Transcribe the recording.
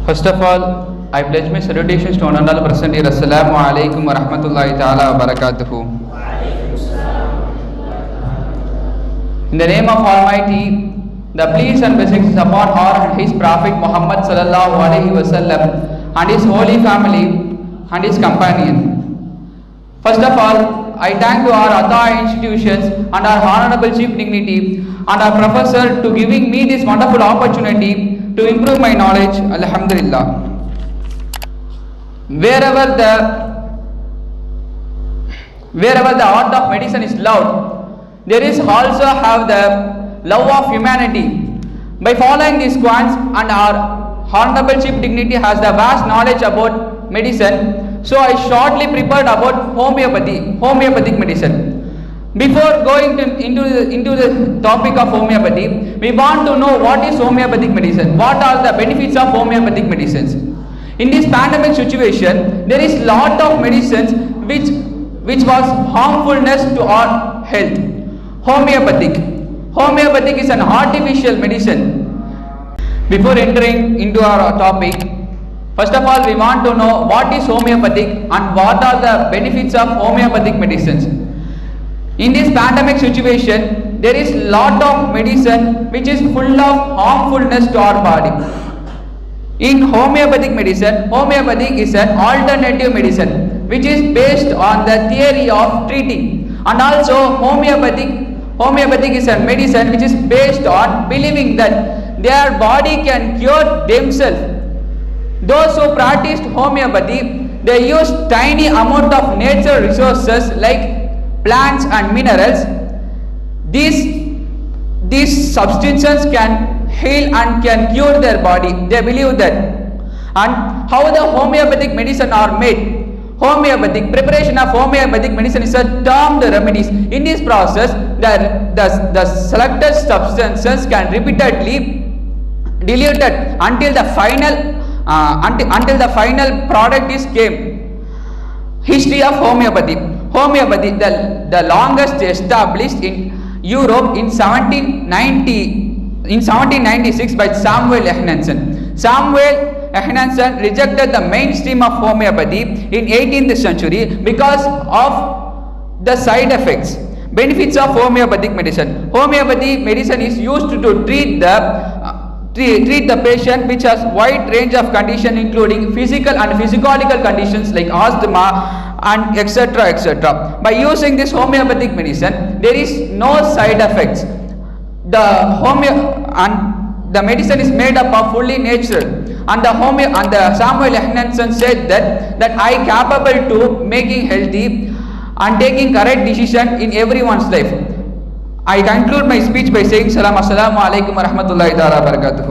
First of all, I pledge my salutations to Honorable President here. Assalamu alaikum wa rahmatullahi ta'ala wa barakatuhu. In the name of Almighty, the peace and blessings upon our and His Prophet Muhammad sallallahu alaihi wasallam and his holy family and his companion. First of all, I thank to our Atha institutions and our honorable chief dignity and our professor to giving me this wonderful opportunity to improve my knowledge. Alhamdulillah. Wherever the art of medicine is loved, there is also have the love of humanity. By following these quants and our honorable chief dignity has the vast knowledge about medicine, so I shortly prepared about homeopathic medicine. Before going into the topic of homeopathy, we want to know what is homeopathic medicine, what are the benefits of homeopathic medicines. In this pandemic situation, there is lot of medicines which was harmfulness to our health. Homeopathic is an artificial medicine. Before entering into our topic, first of all we want to know what is homeopathic and what are the benefits of homeopathic medicines. In this pandemic situation, there is lot of medicine which is full of harmfulness to our body. In homeopathic medicine, homeopathic is an alternative medicine which is based on the theory of treating, and also homeopathic is a medicine which is based on believing that their body can cure themselves. Those who practiced homeopathy, they use tiny amount of nature resources like plants and minerals. These substances can heal and can cure their body. They believe that. And how the homeopathic medicine are made? Preparation of homeopathic medicine is a termed remedies. In this process, the selected substances can repeatedly diluted until the final product is came. History of homeopathy. Homeopathy, the longest established in Europe in 1796 by Samuel Ehrensen. Samuel Ehrensen rejected the mainstream of homeopathy in 18th century because of the side effects. Benefits of homeopathic medicine. Homeopathic medicine is used to treat the patient which has wide range of conditions including physical and physiological conditions like asthma and etc. By using this homeopathic medicine, there is no side effects. The medicine is made up of fully natural, and the Samuel Ehrensen said that I capable to making healthy and taking correct decision in everyone's life. I conclude my speech by saying Assalamu alaikum wa rahmatullahi wa barakatuh.